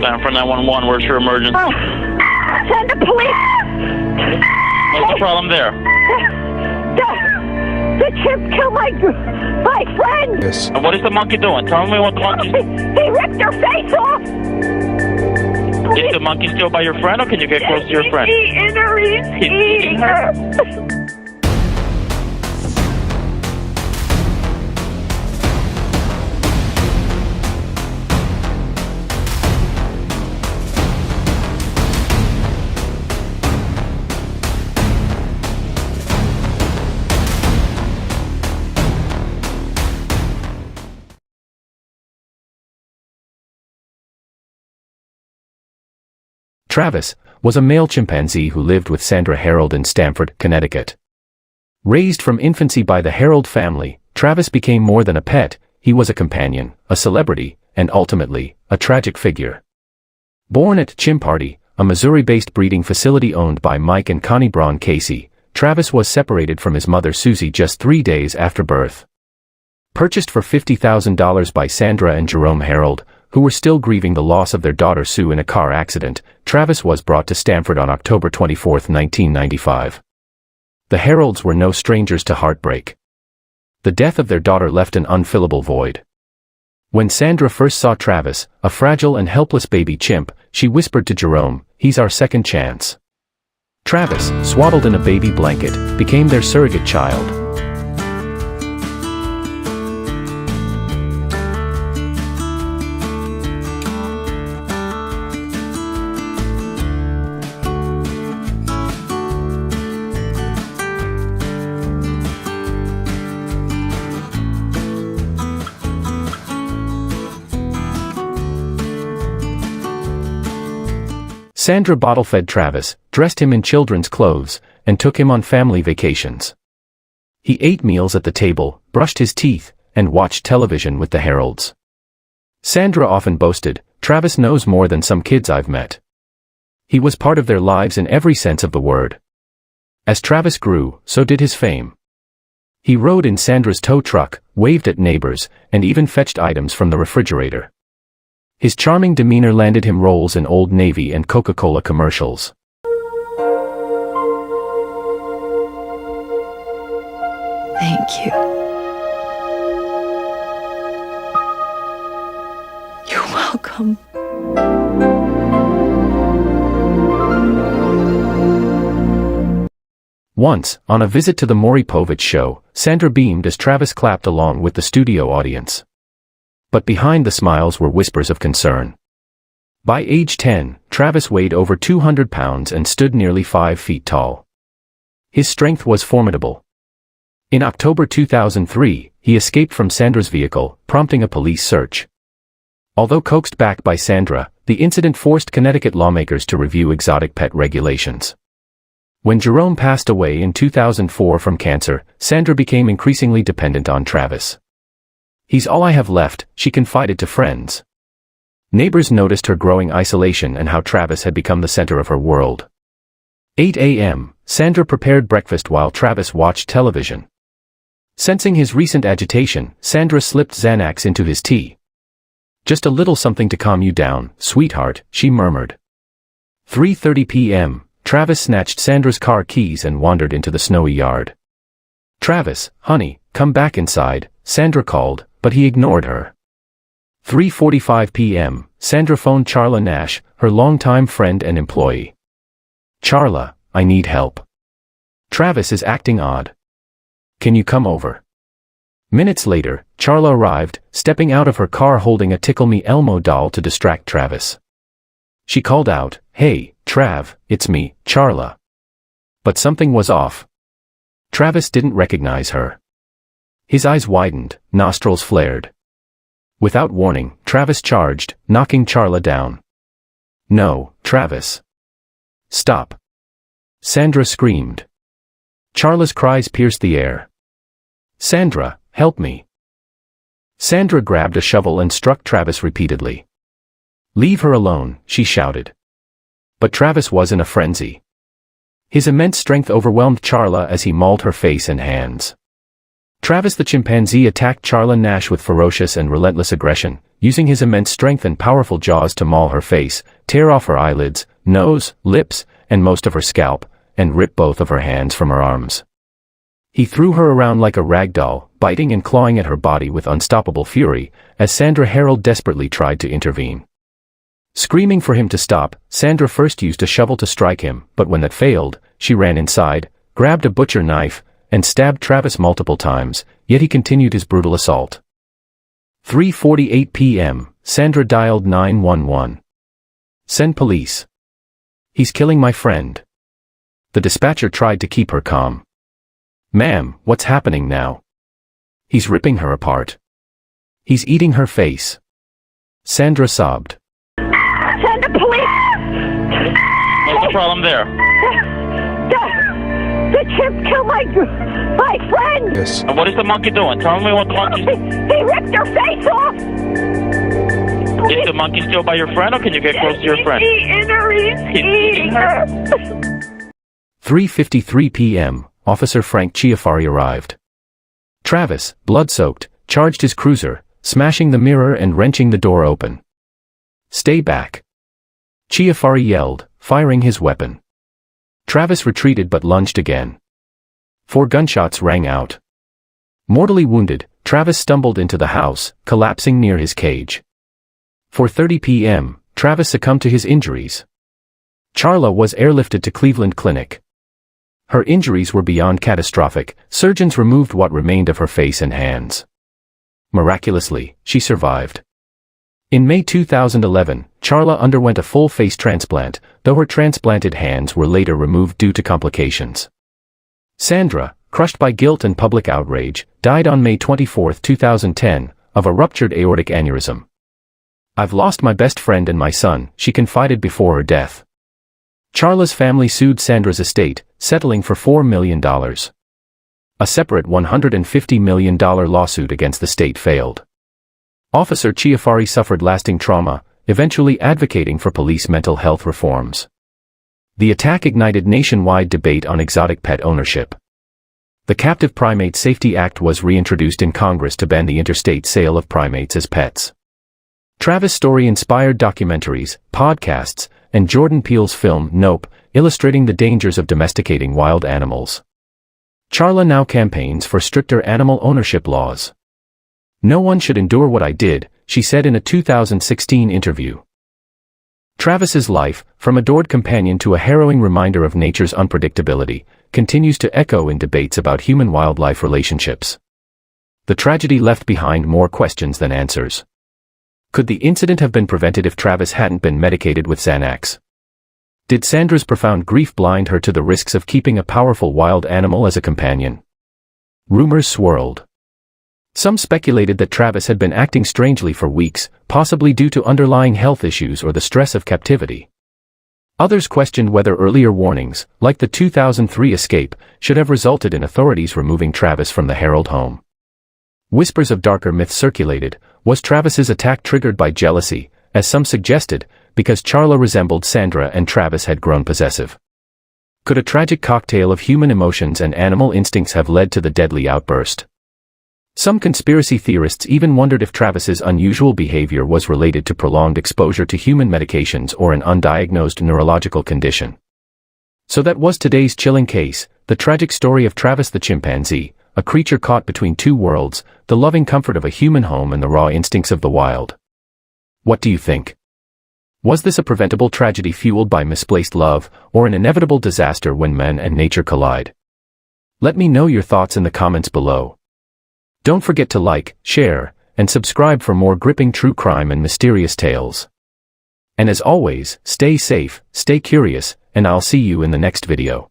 Sanford 911, where's your emergency? Send the police! What's the problem there? The chimp killed my friend! Yes. And what is the monkey doing? Tell me what the monkey... He ripped her face off! Is the monkey still by your friend, or can you get close to your friend? He's eating her! Travis was a male chimpanzee who lived with Sandra Harold in Stamford, Connecticut. Raised from infancy by the Harold family, Travis became more than a pet. He was a companion, a celebrity, and ultimately, a tragic figure. Born at Chimp, a Missouri-based breeding facility owned by Mike and Connie Braun Casey, Travis was separated from his mother Susie just 3 days after birth. Purchased for $50,000 by Sandra and Jerome Harold, who were still grieving the loss of their daughter Sue in a car accident, Travis was brought to Stamford on October 24, 1995. The Harolds were no strangers to heartbreak. The death of their daughter left an unfillable void. When Sandra first saw Travis, a fragile and helpless baby chimp, she whispered to Jerome, "He's our second chance." Travis, swaddled in a baby blanket, became their surrogate child. Sandra bottle-fed Travis, dressed him in children's clothes, and took him on family vacations. He ate meals at the table, brushed his teeth, and watched television with the Harolds. Sandra often boasted, "Travis knows more than some kids I've met." He was part of their lives in every sense of the word. As Travis grew, so did his fame. He rode in Sandra's tow truck, waved at neighbors, and even fetched items from the refrigerator. His charming demeanor landed him roles in Old Navy and Coca-Cola commercials. Thank you. You're welcome. Once, on a visit to the Maury Povich show, Sandra beamed as Travis clapped along with the studio audience. But behind the smiles were whispers of concern. By age 10, Travis weighed over 200 pounds and stood nearly 5 feet tall. His strength was formidable. In October 2003, he escaped from Sandra's vehicle, prompting a police search. Although coaxed back by Sandra, the incident forced Connecticut lawmakers to review exotic pet regulations. When Jerome passed away in 2004 from cancer, Sandra became increasingly dependent on Travis. "He's all I have left," she confided to friends. Neighbors noticed her growing isolation and how Travis had become the center of her world. 8 a.m., Sandra prepared breakfast while Travis watched television. Sensing his recent agitation, Sandra slipped Xanax into his tea. "Just a little something to calm you down, sweetheart," she murmured. 3:30 p.m., Travis snatched Sandra's car keys and wandered into the snowy yard. "Travis, honey, come back inside," Sandra called, but he ignored her. 3:45 p.m., Sandra phoned Charla Nash, her longtime friend and employee. "Charla, I need help. Travis is acting odd. Can you come over?" Minutes later, Charla arrived, stepping out of her car holding a Tickle Me Elmo doll to distract Travis. She called out, "Hey, Trav, it's me, Charla." But something was off. Travis didn't recognize her. His eyes widened, nostrils flared. Without warning, Travis charged, knocking Charla down. "No, Travis. Stop." Sandra screamed. Charla's cries pierced the air. "Sandra, help me." Sandra grabbed a shovel and struck Travis repeatedly. "Leave her alone," she shouted. But Travis was in a frenzy. His immense strength overwhelmed Charla as he mauled her face and hands. Travis the chimpanzee attacked Charla Nash with ferocious and relentless aggression, using his immense strength and powerful jaws to maul her face, tear off her eyelids, nose, lips, and most of her scalp, and rip both of her hands from her arms. He threw her around like a rag doll, biting and clawing at her body with unstoppable fury, as Sandra Harold desperately tried to intervene. Screaming for him to stop, Sandra first used a shovel to strike him, but when that failed, she ran inside, grabbed a butcher knife, and stabbed Travis multiple times, yet he continued his brutal assault. 3:48 p.m., Sandra dialed 911. "Send police. He's killing my friend." The dispatcher tried to keep her calm. "Ma'am, what's happening now?" "He's ripping her apart. He's eating her face." Sandra sobbed. Send the police! What's the problem there? The chimp killed my friend! Yes. And what is the monkey doing? Tell me what the monkey... He ripped her face off! Is the monkey still by your friend, or can you get close to your friend? He's eating her! 3:53 p.m., Officer Frank Chiafari arrived. Travis, blood-soaked, charged his cruiser, smashing the mirror and wrenching the door open. "Stay back!" Chiafari yelled, firing his weapon. Travis retreated but lunged again. 4 gunshots rang out. Mortally wounded, Travis stumbled into the house, collapsing near his cage. 4:30 p.m., Travis succumbed to his injuries. Charla was airlifted to Cleveland Clinic. Her injuries were beyond catastrophic. Surgeons removed what remained of her face and hands. Miraculously, she survived. In May 2011, Charla underwent a full face transplant, though her transplanted hands were later removed due to complications. Sandra, crushed by guilt and public outrage, died on May 24, 2010, of a ruptured aortic aneurysm. "I've lost my best friend and my son," she confided before her death. Charla's family sued Sandra's estate, settling for $4 million. A separate $150 million lawsuit against the state failed. Officer Chiafari suffered lasting trauma, eventually advocating for police mental health reforms. The attack ignited nationwide debate on exotic pet ownership. The Captive Primate Safety Act was reintroduced in Congress to ban the interstate sale of primates as pets. Travis' story inspired documentaries, podcasts, and Jordan Peele's film Nope, illustrating the dangers of domesticating wild animals. Charla now campaigns for stricter animal ownership laws. "No one should endure what I did," she said in a 2016 interview. Travis's life, from adored companion to a harrowing reminder of nature's unpredictability, continues to echo in debates about human-wildlife relationships. The tragedy left behind more questions than answers. Could the incident have been prevented if Travis hadn't been medicated with Xanax? Did Sandra's profound grief blind her to the risks of keeping a powerful wild animal as a companion? Rumors swirled. Some speculated that Travis had been acting strangely for weeks, possibly due to underlying health issues or the stress of captivity. Others questioned whether earlier warnings, like the 2003 escape, should have resulted in authorities removing Travis from the Harold home. Whispers of darker myths circulated. Was Travis's attack triggered by jealousy, as some suggested, because Charla resembled Sandra and Travis had grown possessive? Could a tragic cocktail of human emotions and animal instincts have led to the deadly outburst? Some conspiracy theorists even wondered if Travis's unusual behavior was related to prolonged exposure to human medications or an undiagnosed neurological condition. So that was today's chilling case, the tragic story of Travis the chimpanzee, a creature caught between two worlds, the loving comfort of a human home and the raw instincts of the wild. What do you think? Was this a preventable tragedy fueled by misplaced love, or an inevitable disaster when men and nature collide? Let me know your thoughts in the comments below. Don't forget to like, share, and subscribe for more gripping true crime and mysterious tales. And as always, stay safe, stay curious, and I'll see you in the next video.